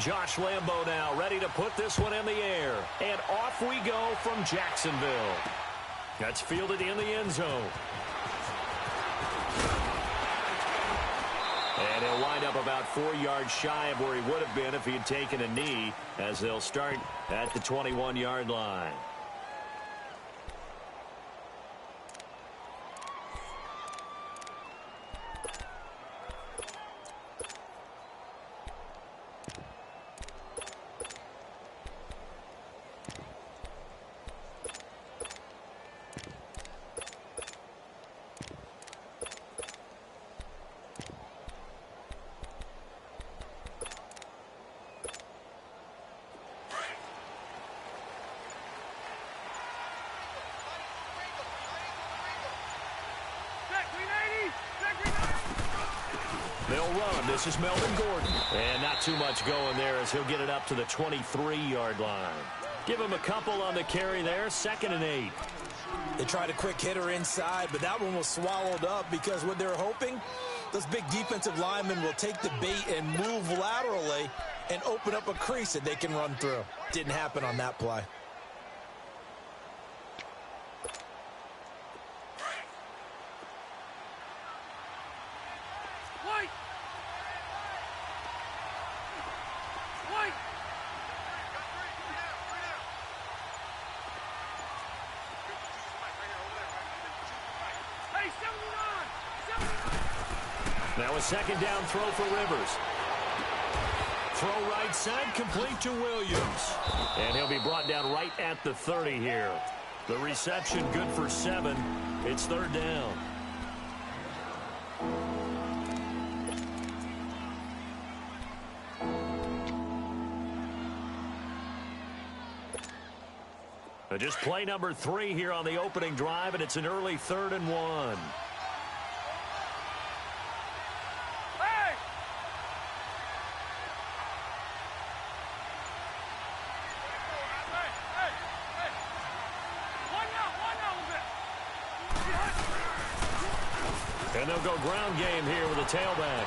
Josh Lambo now ready to put this one in the air. And off we go from Jacksonville. That's fielded in the end zone. And he'll wind up about 4 yards shy of where he would have been if he had taken a knee, as they'll start at the 21-yard line. They'll run. This is Melvin Gordon. And not too much going there as he'll get it up to the 23-yard line. Give him a couple on the carry there. 2nd and 8. They tried a quick hitter inside, but that one was swallowed up because what they're hoping, those big defensive linemen will take the bait and move laterally and open up a crease that they can run through. Didn't happen on that play. Now a 2nd down throw for Rivers. Throw right side, complete to Williams. And he'll be brought down right at the 30 here. The reception good for 7. It's 3rd down. Just play number 3 here on the opening drive, and it's an early 3rd and 1. And they'll go ground game here with a tailback.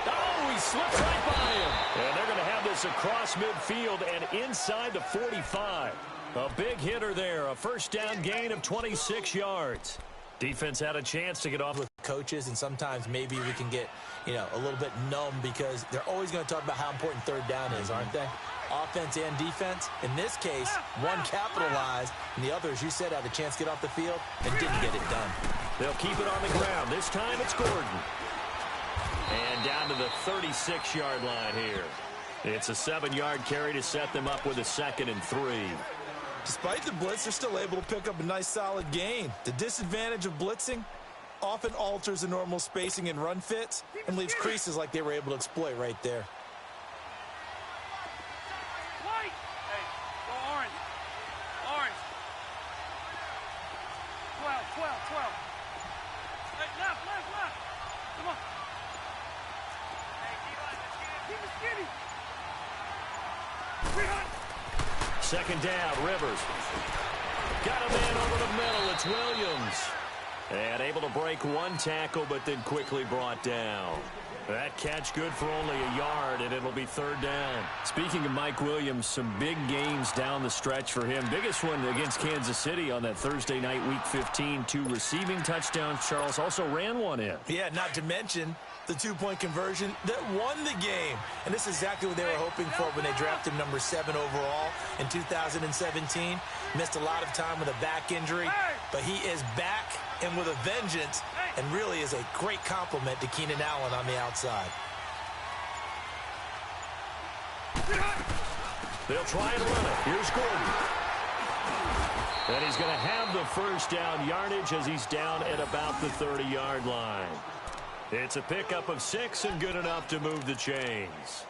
Oh, he slipped right by him. And they're going to have this across midfield and inside the 45. A big hitter there. A 1st down gain of 26 yards. Defense had a chance to get off with coaches, and sometimes maybe we can get, a little bit numb because they're always going to talk about how important 3rd down is, aren't they? Offense and defense. In this case, one capitalized, and the other, as you said, had a chance to get off the field and didn't get it done. They'll keep it on the ground. This time it's Gordon. And down to the 36-yard line here. It's a 7-yard carry to set them up with a 2nd and 3. Despite the blitz, they're still able to pick up a nice solid gain. The disadvantage of blitzing often alters the normal spacing and run fits and leaves creases like they were able to exploit right there. White! Hey, go orange. Orange. 12. Hey, left. Come on. Hey, keep it skinny. 2nd down, Rivers. Got a man over the middle. It's Williams. And able to break one tackle, but then quickly brought down. That catch good for only a yard, and it'll be 3rd down. Speaking of Mike Williams, some big games down the stretch for him. Biggest one against Kansas City on that Thursday night, Week 15. 2 receiving touchdowns. Charles also ran one in. Yeah, not to mention the 2-point conversion that won the game. And this is exactly what they were hoping for when they drafted number 7 overall in 2017. Missed a lot of time with a back injury, but he is back and with a vengeance, and really is a great compliment to Keenan Allen on the outside. They'll try and run it. Here's Gordon. And he's going to have the 1st down yardage as he's down at about the 30-yard line. It's a pickup of 6 and good enough to move the chains.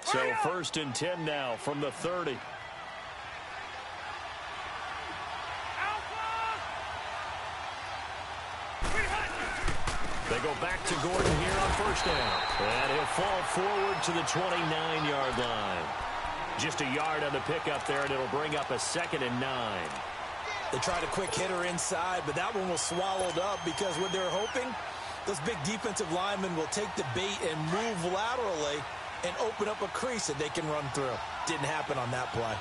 So 1st and 10 now from the 30. They go back to Gordon here on 1st down. And he'll fall forward to the 29-yard line. Just a yard on the pickup there, and it'll bring up a 2nd and 9. They tried a quick hitter inside, but that one was swallowed up because what they're hoping, those big defensive linemen will take the bait and move laterally and open up a crease that they can run through. Didn't happen on that play.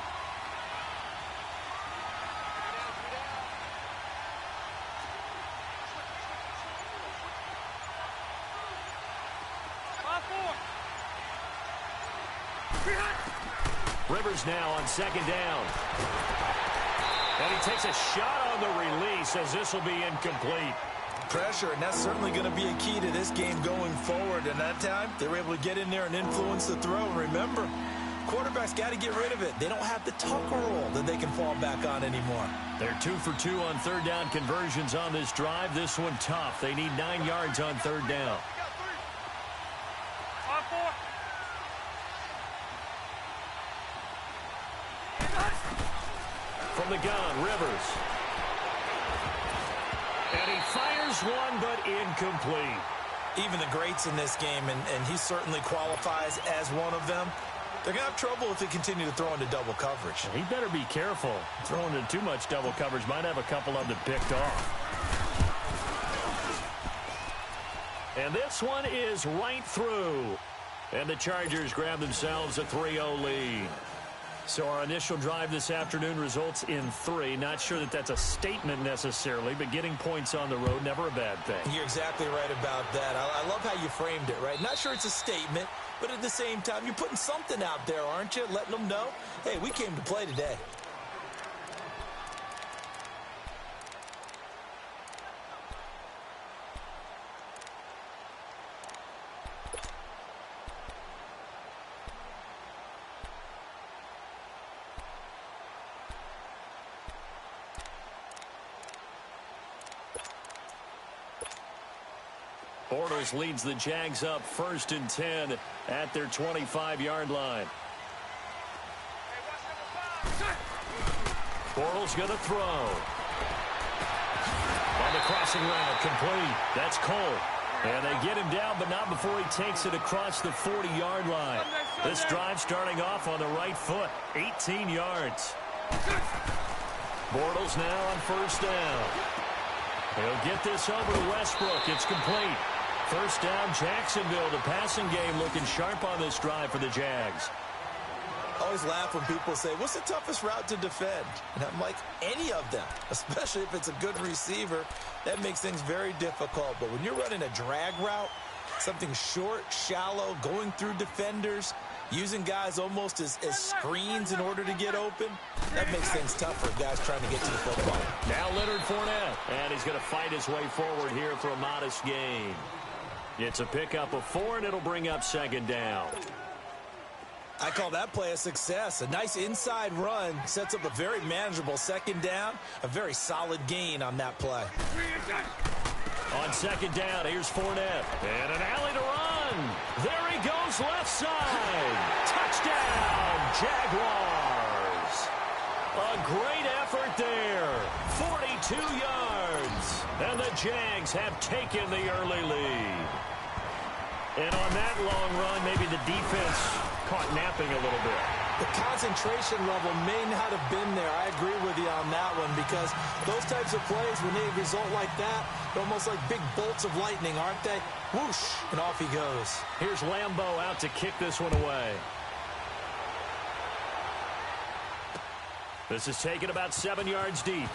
Rivers now on second down. And he takes a shot on the release as this will be incomplete. Pressure, and that's certainly going to be a key to this game going forward. And that time, they were able to get in there and influence the throw. And remember, quarterbacks got to get rid of it. They don't have the Tucker roll that they can fall back on anymore. They're 2 for 2 on third down conversions on this drive. This one tough. They need 9 yards on third down. From the gun, Rivers. And he fires one, but incomplete. Even the greats in this game, and he certainly qualifies as one of them, they're going to have trouble if they continue to throw into double coverage. He better be careful. Throwing into too much double coverage might have a couple of them picked off. And this one is right through. And the Chargers grab themselves a 3-0 lead. So our initial drive this afternoon results in 3. Not sure that that's a statement necessarily, but getting points on the road, never a bad thing. You're exactly right about that. I love how you framed it, right? Not sure it's a statement, but at the same time, you're putting something out there, aren't you? Letting them know, hey, we came to play today. Bortles leads the Jags up 1st and 10 at their 25-yard line. Bortles going to throw. On the crossing route, complete. That's Cole. And they get him down, but not before he takes it across the 40-yard line. This drive starting off on the right foot, 18 yards. Bortles now on 1st down. He'll get this over to Westbrook. It's complete. 1st down, Jacksonville. The passing game looking sharp on this drive for the Jags. I always laugh when people say, what's the toughest route to defend? And I'm like, any of them, especially if it's a good receiver. That makes things very difficult. But when you're running a drag route, something short, shallow, going through defenders, using guys almost as screens in order to get open, that makes things tough for guys trying to get to the football. Now Leonard Fournette, and he's going to fight his way forward here for a modest gain. It's a pickup of 4, and it'll bring up 2nd down. I call that play a success. A nice inside run sets up a very manageable 2nd down, a very solid gain on that play. On 2nd down, here's Fournette, and an alley to run. There he goes, left side. Touchdown, Jaguars. A great effort there. 42 yards. And the Jags have taken the early lead. And on that long run, maybe the defense caught napping a little bit. The concentration level may not have been there. I agree with you on that one because those types of plays, when they result like that, they're almost like big bolts of lightning, aren't they? Whoosh, and off he goes. Here's Lambeau out to kick this one away. This is taken about 7 yards deep.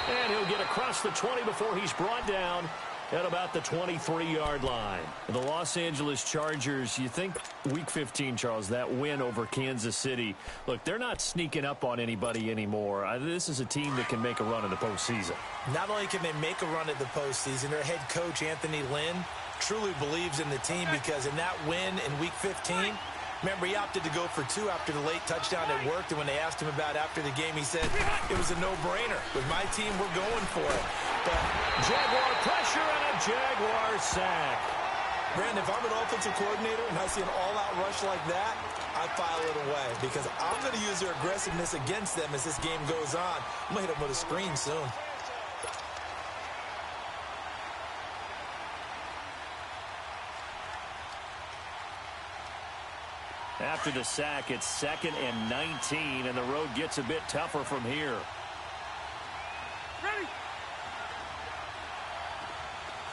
And he'll get across the 20 before he's brought down at about the 23-yard line. The Los Angeles Chargers, you think Week 15, Charles, that win over Kansas City. Look, they're not sneaking up on anybody anymore. This is a team that can make a run in the postseason. Not only can they make a run at the postseason, their head coach, Anthony Lynn, truly believes in the team because in that win in Week 15, remember, he opted to go for 2 after the late touchdown. It worked, and when they asked him about after the game, he said, it was a no-brainer. With my team, we're going for it. But Jaguar pressure and a Jaguar sack. Brandon, if I'm an offensive coordinator and I see an all-out rush like that, I file it away because I'm going to use their aggressiveness against them as this game goes on. I'm going to hit them with a screen soon. after the sack. It's 2nd and 19, and the road gets a bit tougher from here. Ready?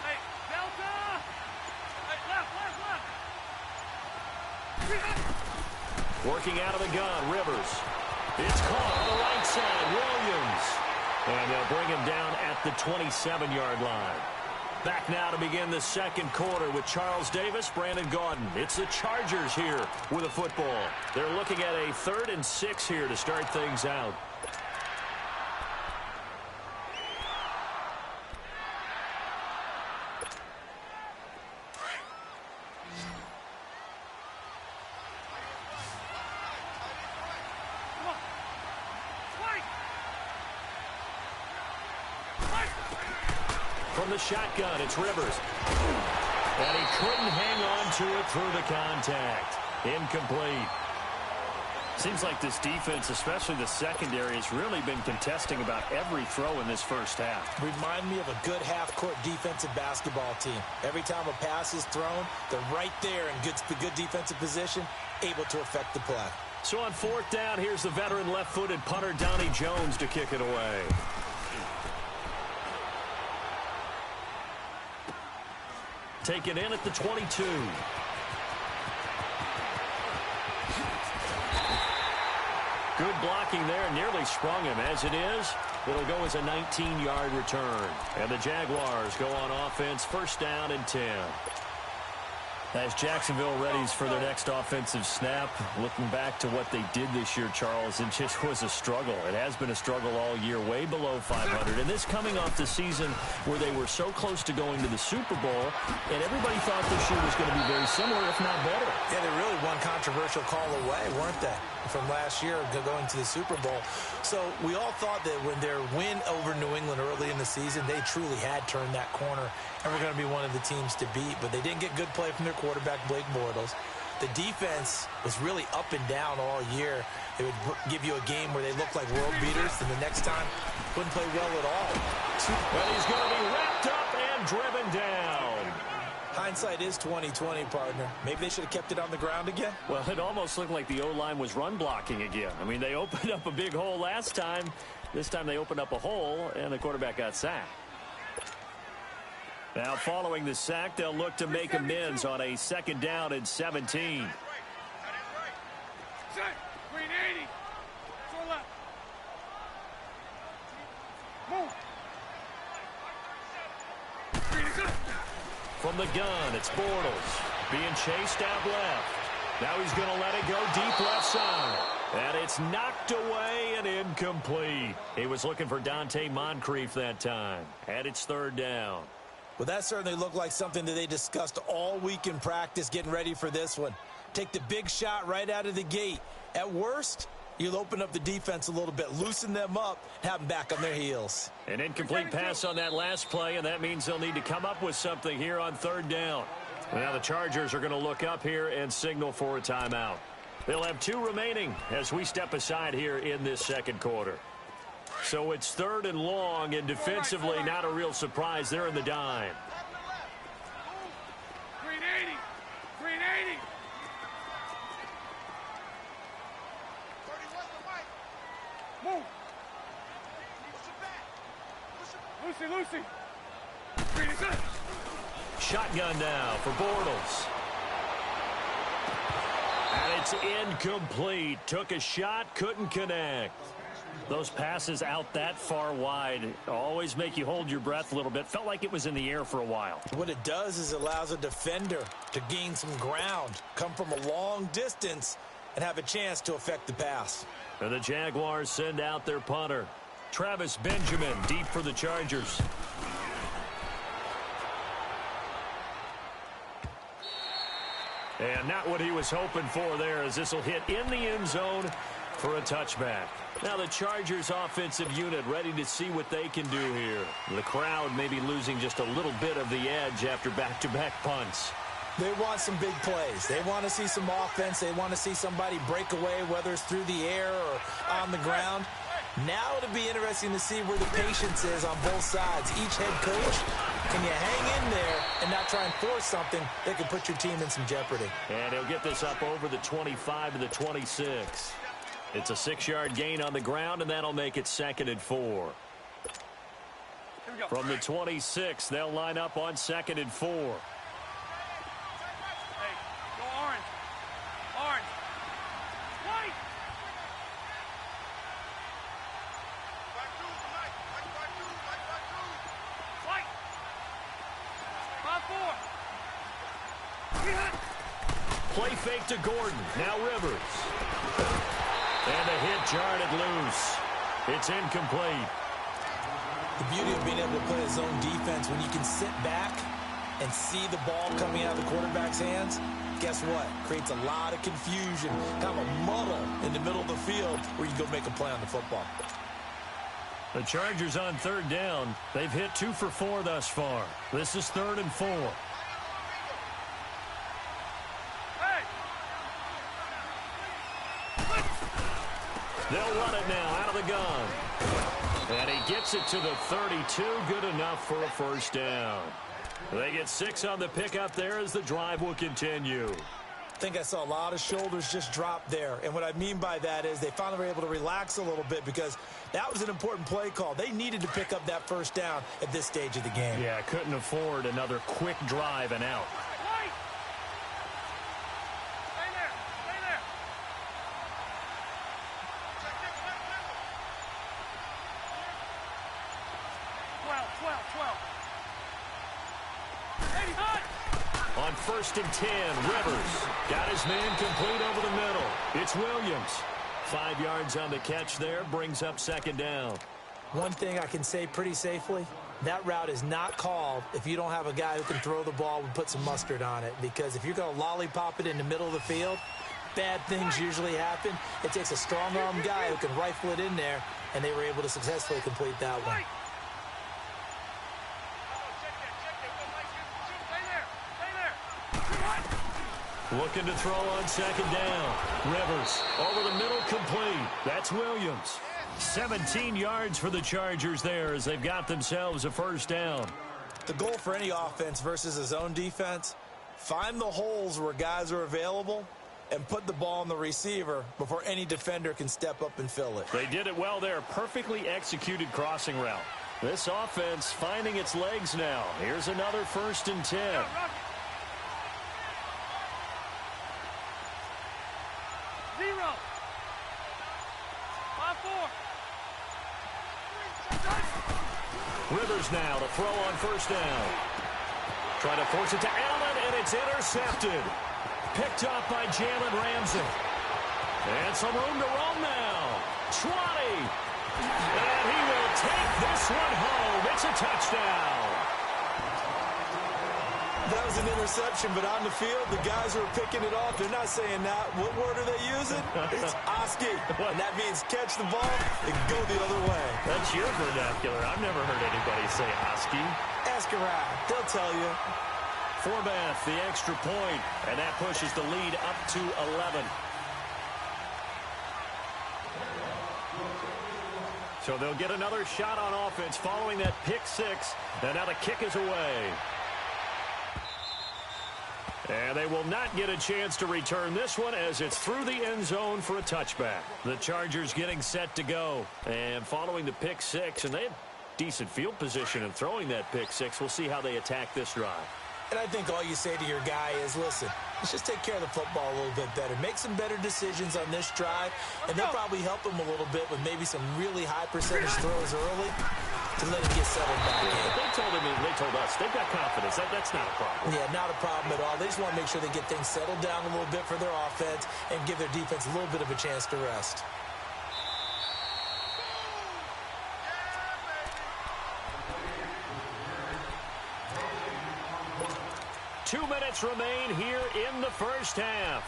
Hey, Delta! Hey, left. Working out of the gun, Rivers. It's caught on the right side, Williams. And they'll bring him down at the 27-yard line. Back now to begin the second quarter with Charles Davis, Brandon Gaudin. It's the Chargers here with a football. They're looking at a 3rd and 6 here to start things out. From the shotgun, it's Rivers. And he couldn't hang on to it through the contact. Incomplete. Seems like this defense, especially the secondary, has really been contesting about every throw in this first half. Remind me of a good half-court defensive basketball team. Every time a pass is thrown, they're right there in good defensive position, able to affect the play. So on 4th down, here's the veteran left-footed punter Donnie Jones to kick it away. Taken in at the 22. Good blocking there, nearly sprung him. As it is, it'll go as a 19-yard return. And the Jaguars go on offense, 1st down and 10. As Jacksonville readies for their next offensive snap, looking back to what they did this year, Charles, it just was a struggle. It has been a struggle all year, way below 500. And this coming off the season where they were so close to going to the Super Bowl, and everybody thought this year was going to be very similar, if not better. Yeah, they're really one controversial call away, weren't they, from last year going to the Super Bowl. So we all thought that when their win over New England early in the season, they truly had turned that corner and were going to be one of the teams to beat. But they didn't get good play from their quarterback, Blake Bortles. The defense was really up and down all year. They would give you a game where they looked like world beaters, and the next time wouldn't play well at all. Well, he's going to be wrapped up and driven down. Hindsight is 20/20, partner. Maybe they should have kept it on the ground again. Well, it almost looked like the O-line was run blocking again. I mean, they opened up a big hole last time. This time they opened up a hole, and the quarterback got sacked. Now, following the sack, they'll look to make amends on a 2nd down and 17. Green 80. Go left. Move. Green is up. From the gun, it's Bortles being chased out left. Now he's going to let it go deep left side. And it's knocked away and incomplete. He was looking for Dante Moncrief that time. And it's 3rd down. Well, that certainly looked like something that they discussed all week in practice, getting ready for this one. Take the big shot right out of the gate. At worst, you'll open up the defense a little bit, loosen them up, have them back on their heels. An incomplete pass on that last play, and that means they'll need to come up with something here on 3rd down. Now the Chargers are going to look up here and signal for a timeout. They'll have 2 remaining as we step aside here in this second quarter. So it's 3rd and long, and defensively not a real surprise. They're in the dime. Green 80. Green 80. Move. Lucy. Green is up. Shotgun now for Bortles. And it's incomplete. Took a shot, couldn't connect. Those passes out that far wide always make you hold your breath a little bit. Felt like it was in the air for a while. What it does is it allows a defender to gain some ground, come from a long distance, and have a chance to affect the pass. And the Jaguars send out their punter, Travis Benjamin, deep for the Chargers. And not what he was hoping for there, as this will hit in the end zone for a touchback. Now the Chargers offensive unit ready to see what they can do here. The crowd may be losing just a little bit of the edge after back-to-back punts. They want some big plays. They want to see some offense. They want to see somebody break away, whether it's through the air or on the ground. Now it'll be interesting to see where the patience is on both sides. Each head coach Can you hang in there and not try and force something that could put your team in some jeopardy? And he'll get this up over the 25 to the 26. It's a 6-yard gain on the ground, and that'll make it 2nd and 4. From the 26, they'll line up on 2nd and 4. Hey, go orange. Orange. White. White. 5-4. Play fake to Gordon. Now Rivers. And a hit jarred it loose. It's incomplete. The beauty of being able to play a zone defense when you can sit back and see the ball coming out of the quarterback's hands, guess what? Creates a lot of confusion, kind of a muddle in the middle of the field where you go make a play on the football. The Chargers on 3rd down. They've hit 2 for 4 thus far. This is 3rd and 4. They'll run it now out of the gun. And he gets it to the 32. Good enough for a 1st down. They get 6 on the pickup there as the drive will continue. I think I saw a lot of shoulders just drop there. And what I mean by that is they finally were able to relax a little bit because that was an important play call. They needed to pick up that 1st down at this stage of the game. Yeah, couldn't afford another quick drive and out. Stay there. Stay there. 12. 80 high. On 1st and 10, Rivers got his man complete over the middle. It's Williams. 5 yards on the catch there, brings up 2nd down. One thing I can say pretty safely, that route is not called if you don't have a guy who can throw the ball and put some mustard on it. Because if you're going to lollipop it in the middle of the field, bad things usually happen. It takes a strong-arm guy who can rifle it in there, and they were able to successfully complete that one. Looking to throw on 2nd down. Rivers over the middle, complete. That's Williams. 17 yards for the Chargers there as they've got themselves a 1st down. The goal for any offense versus a zone defense, find the holes where guys are available and put the ball on the receiver before any defender can step up and fill it. They did it well there. Perfectly executed crossing route. This offense finding its legs now. Here's another 1st and 10. 0. 5-4. Rivers now to throw on 1st down. Trying to force it to Allen, and it's intercepted. Picked up by Jalen Ramsey. And some room to roam now. 20. And he will take this one home. It's a touchdown. That was an interception, but on the field, the guys who are picking it off, they're not saying that. What word are they using? It's Oski. And that means catch the ball and go the other way. That's your vernacular. I've never heard anybody say Oski. Ask around. They'll tell you. Forbath, the extra point, and that pushes the lead up to 11. So they'll get another shot on offense following that pick 6, and now the kick is away. And they will not get a chance to return this one as it's through the end zone for a touchback. The Chargers getting set to go. And following the pick 6, and they had decent field position in throwing that pick 6. We'll see how they attack this drive. And I think all you say to your guy is, listen, let's just take care of the football a little bit better. Make some better decisions on this drive, and they'll probably help him a little bit with maybe some really high percentage throws early to let him get settled back in. They told us they've got confidence. That's not a problem. Yeah, not a problem at all. They just want to make sure they get things settled down a little bit for their offense and give their defense a little bit of a chance to rest. Two minutes remain here in the first half.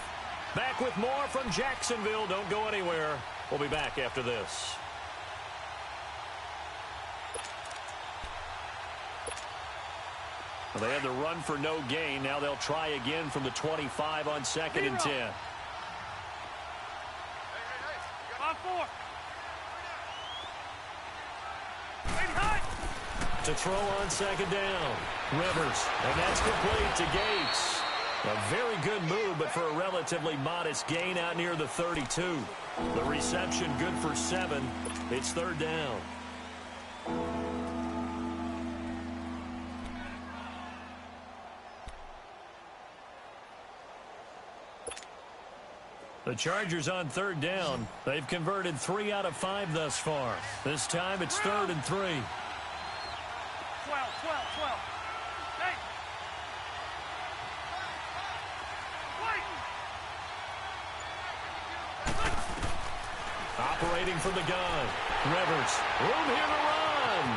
Back with more from Jacksonville. Don't go anywhere. We'll be back after this. Well, they had the run for no gain. Now they'll try again from the 25 on 2nd and 10. 5-4. to throw on second down. Rivers, and that's complete to Gates. A very good move, but for a relatively modest gain out near the 32. The reception good for 7. It's third down. The Chargers on third down. They've converted 3 out of 5 thus far. This time it's 3rd and 3. 12. Hey. Operating from the gun. Rivers. Room here to run.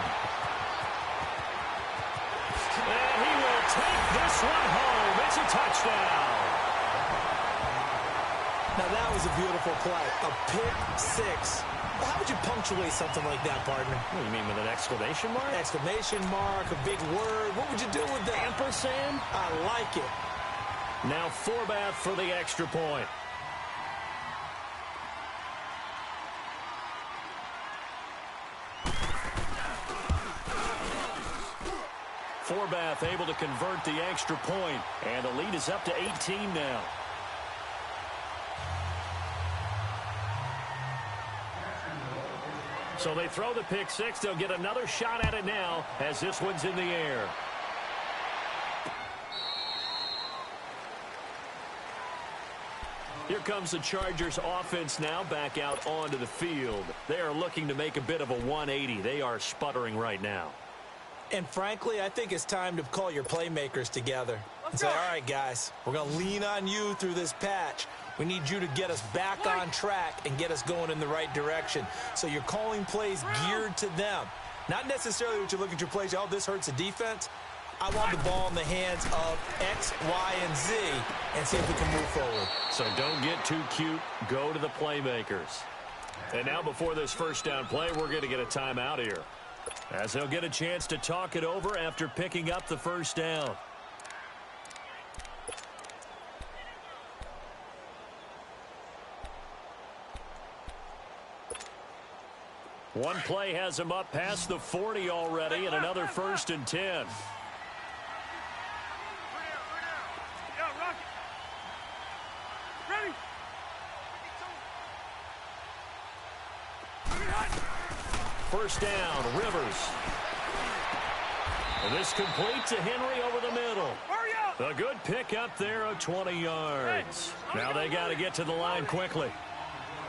And he will take this one home. It's a touchdown. Now, that was a beautiful play. A pick-6. Well, how would you punctuate something like that, partner? What do you mean, with an exclamation mark? Exclamation mark, a big word. What would you do with that? Ampersand? I like it. Now Forbath for the extra point. Forbath able to convert the extra point, and the lead is up to 18 now. So they throw the pick 6. They'll get another shot at it now as this one's in the air. Here comes the Chargers offense now back out onto the field. They are looking to make a bit of a 180. They are sputtering right now. And frankly, I think it's time to call your playmakers together and say, all right, guys, we're going to lean on you through this patch. We need you to get us back on track and get us going in the right direction. So you're calling plays geared to them. Not necessarily what you look at your plays, oh, this hurts the defense. I want the ball in the hands of X, Y, and Z and see if we can move forward. So don't get too cute. Go to the playmakers. And now before this first down play, we're going to get a timeout here, as they'll get a chance to talk it over after picking up the first down. One play has him up past the 40 already, and another 1st and 10. Yeah, Rocky. Ready. First down, Rivers. And this complete to Henry over the middle. Hurry up. A good pick up there of 20 yards. Now they got to get to the line quickly.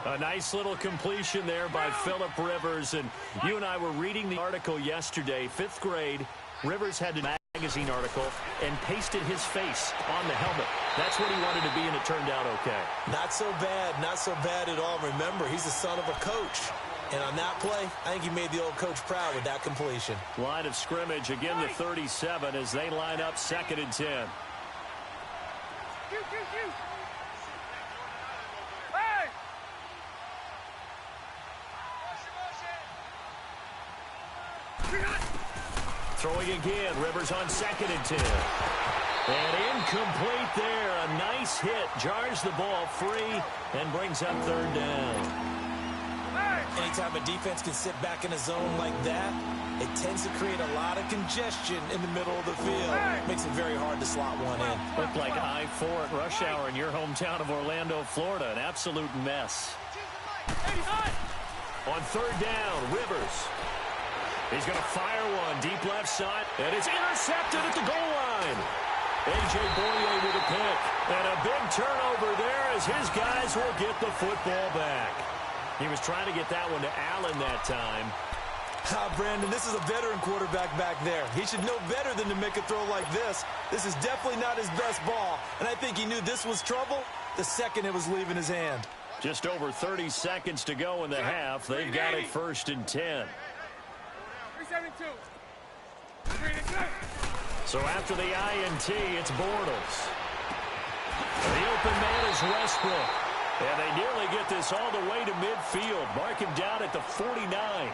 A nice little completion there by Phillip Rivers. And you and I were reading the article yesterday, 5th grade. Rivers had a magazine article and pasted his face on the helmet. That's what he wanted to be, and it turned out okay. Not so bad at all. Remember, he's the son of a coach. And on that play, I think he made the old coach proud with that completion. Line of scrimmage, again the 37 as they line up 2nd and 10. Hey. Throwing again, Rivers on 2nd and 10. And incomplete there. A nice hit. Jars the ball free and brings up 3rd down. Anytime a defense can sit back in a zone like that, it tends to create a lot of congestion in the middle of the field. Makes it very hard to slot one in. Looked like I-4 at rush hour in your hometown of Orlando, Florida. An absolute mess. On 3rd down, Rivers. He's going to fire one deep left side, and it's intercepted at the goal line. A.J. Boye with a pick, and a big turnover there as his guys will get the football back. He was trying to get that one to Allen that time. Brandon, this is a veteran quarterback back there. He should know better than to make a throw like this. This is definitely not his best ball, and I think he knew this was trouble the second it was leaving his hand. Just over 30 seconds to go in the half. They've got it 1st and 10. 372. So after the INT, it's Bortles. The open man is Westbrook. And they nearly get this all the way to midfield. Mark him down at the 49.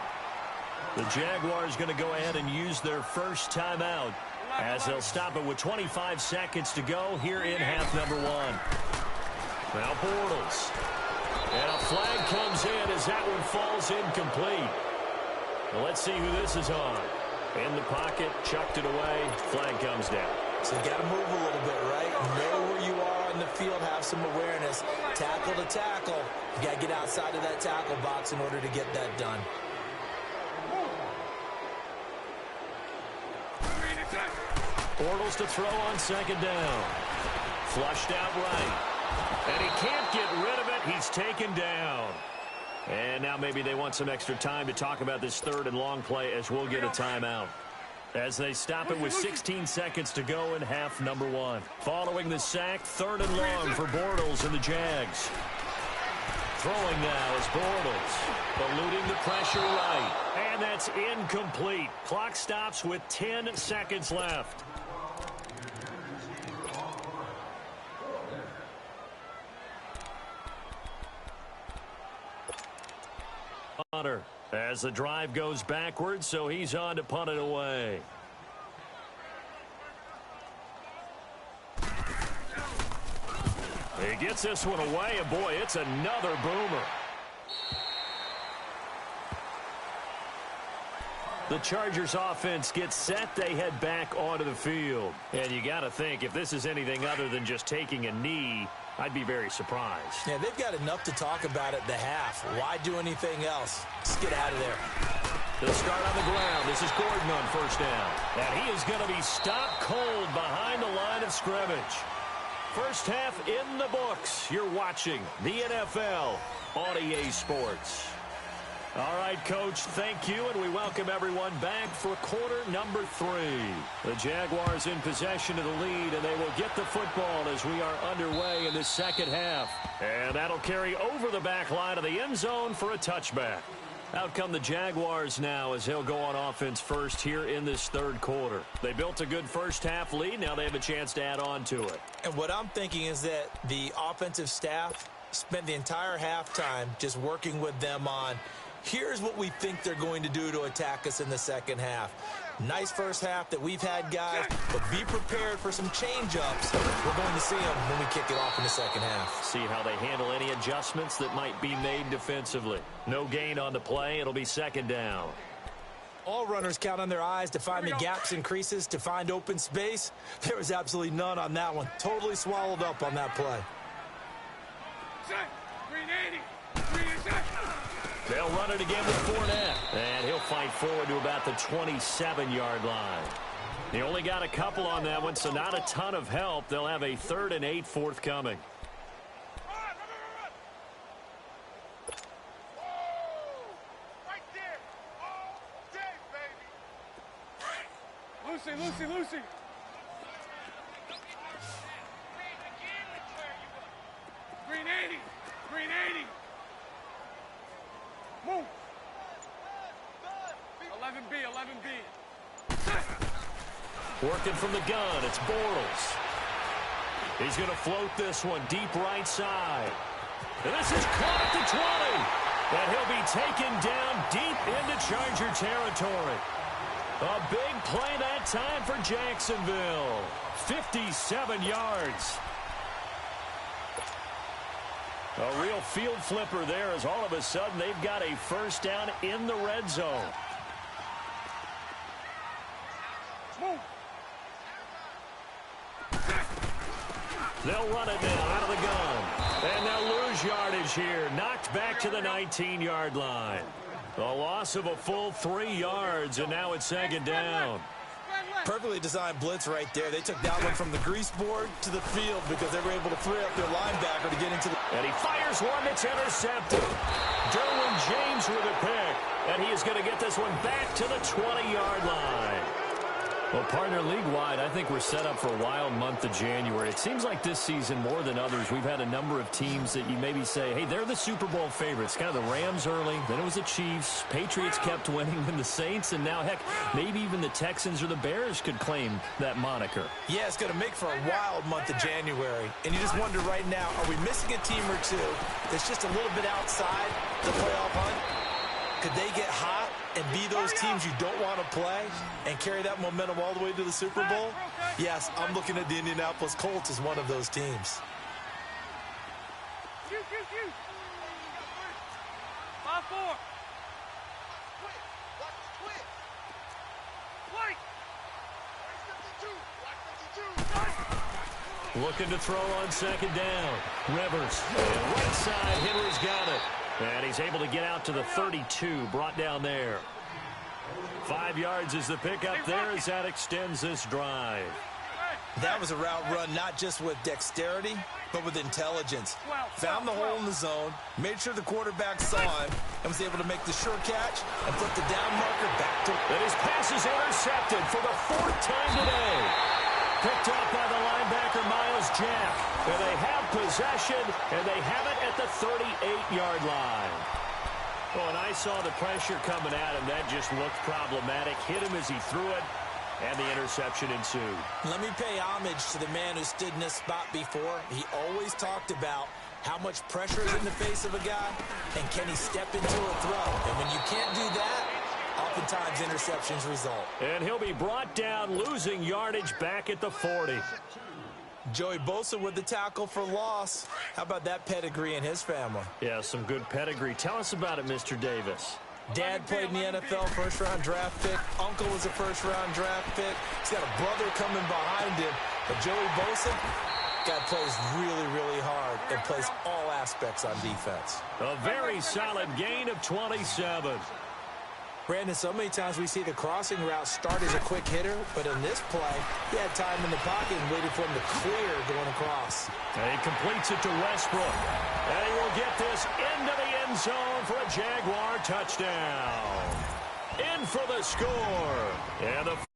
The Jaguars going to go ahead and use their first timeout as they'll stop it with 25 seconds to go here in half number 1. Now Bortles. And a flag comes in as that one falls incomplete. Well, let's see who this is on. In the pocket, chucked it away, flag comes down. So you got to move a little bit, right? Know where you are on the field, have some awareness. Tackle to tackle. You got to get outside of that tackle box in order to get that done. Bortles to throw on second down. Flushed out right. And he can't get rid of it. He's taken down. And now maybe they want some extra time to talk about this third and long play as we'll get a timeout. As they stop it with 16 seconds to go in half number one. Following the sack, third and long for Bortles and the Jags. Throwing now is Bortles. Eluding the pressure right. And that's incomplete. Clock stops with 10 seconds left. Hunter as the drive goes backwards, so he's on to punt it away. He gets this one away, and boy, it's another boomer. The Chargers offense gets set. They head back onto the field. And you got to think, if this is anything other than just taking a knee, I'd be very surprised. Yeah, they've got enough to talk about at the half. Why do anything else? Just get out of there. They'll start on the ground. This is Gordon on first down. And he is going to be stopped cold behind the line of scrimmage. First half in the books. You're watching the NFL on EA Sports. All right, Coach, thank you, and we welcome everyone back for quarter number 3. The Jaguars in possession of the lead, and they will get the football as we are underway in the second half. And that'll carry over the back line of the end zone for a touchback. Out come the Jaguars now as they'll go on offense first here in this third quarter. They built a good first half lead. Now they have a chance to add on to it. And what I'm thinking is that the offensive staff spent the entire halftime just working with them on here's what we think they're going to do to attack us in the second half. Nice first half that we've had, guys, but be prepared for some change-ups. We're going to see them when we kick it off in the second half. See how they handle any adjustments that might be made defensively. No gain on the play. It'll be second down. All runners count on their eyes to find the gaps and creases, to find open space. There was absolutely none on that one. Totally swallowed up on that play. Green 80. Green is set. They'll run it again with Fournette. And he'll fight forward to about the 27-yard line. He only got a couple on that one, so not a ton of help. They'll have a 3rd and 8 forthcoming. Right there. All day, baby. Lucy. Green 80. Green 80. Move. 11B. Working from the gun, it's Bortles. He's going to float this one deep right side. And this is caught at the 20. And he'll be taken down deep into Charger territory. A big play that time for Jacksonville. 57 yards. A real field flipper there as all of a sudden they've got a first down in the red zone. Move. They'll run it now out of the gun. And they'll lose yardage here. Knocked back to the 19-yard line. A loss of a full 3 yards, and now it's second down. Perfectly designed blitz right there. They took that one from the grease board to the field because they were able to free up their linebacker to get into the... And he fires one that's intercepted. Derwin James with a pick. And he is going to get this one back to the 20-yard line. Well, partner, league-wide, I think we're set up for a wild month of January. It seems like this season, more than others, we've had a number of teams that you maybe say, hey, they're the Super Bowl favorites. Kind of the Rams early, then it was the Chiefs. Patriots kept winning, then the Saints, and now, heck, maybe even the Texans or the Bears could claim that moniker. Yeah, it's going to make for a wild month of January. And you just wonder right now, are we missing a team or two that's just a little bit outside the playoff hunt? Could they get hot and be those teams you don't want to play and carry that momentum all the way to the Super Bowl? Yes, I'm looking at the Indianapolis Colts as one of those teams. 5-4. Looking to throw on second down. Rivers. And right side, Henry's got it. And he's able to get out to the 32, brought down there. 5 yards is the pickup there as that extends this drive. That was a route run not just with dexterity, but with intelligence. Found the hole in the zone, made sure the quarterback saw him, and was able to make the sure catch and flip the down marker back to... And his pass is intercepted for the 4th time today. Picked up by the linebacker, Miles Jack. And they have possession, and they have it at the 38-yard line. Oh, and I saw the pressure coming at him. That just looked problematic. Hit him as he threw it, and the interception ensued. Let me pay homage to the man who stood in this spot before. He always talked about how much pressure is in the face of a guy, and can he step into a throw. And when you can't do that, oftentimes interceptions result. And he'll be brought down, losing yardage back at the 40. Joey Bosa with the tackle for loss. How about that pedigree in his family? Yeah, some good pedigree. Tell us about it, Mr. Davis. Dad played in the NFL, first-round draft pick. Uncle was a first-round draft pick. He's got a brother coming behind him. But Joey Bosa, guy plays really, really hard and plays all aspects on defense. A very solid gain of 27. Brandon, so many times we see the crossing route start as a quick hitter, but in this play, he had time in the pocket and waited for him to clear going across. And he completes it to Westbrook. And he will get this into the end zone for a Jaguar touchdown. In for the score. And the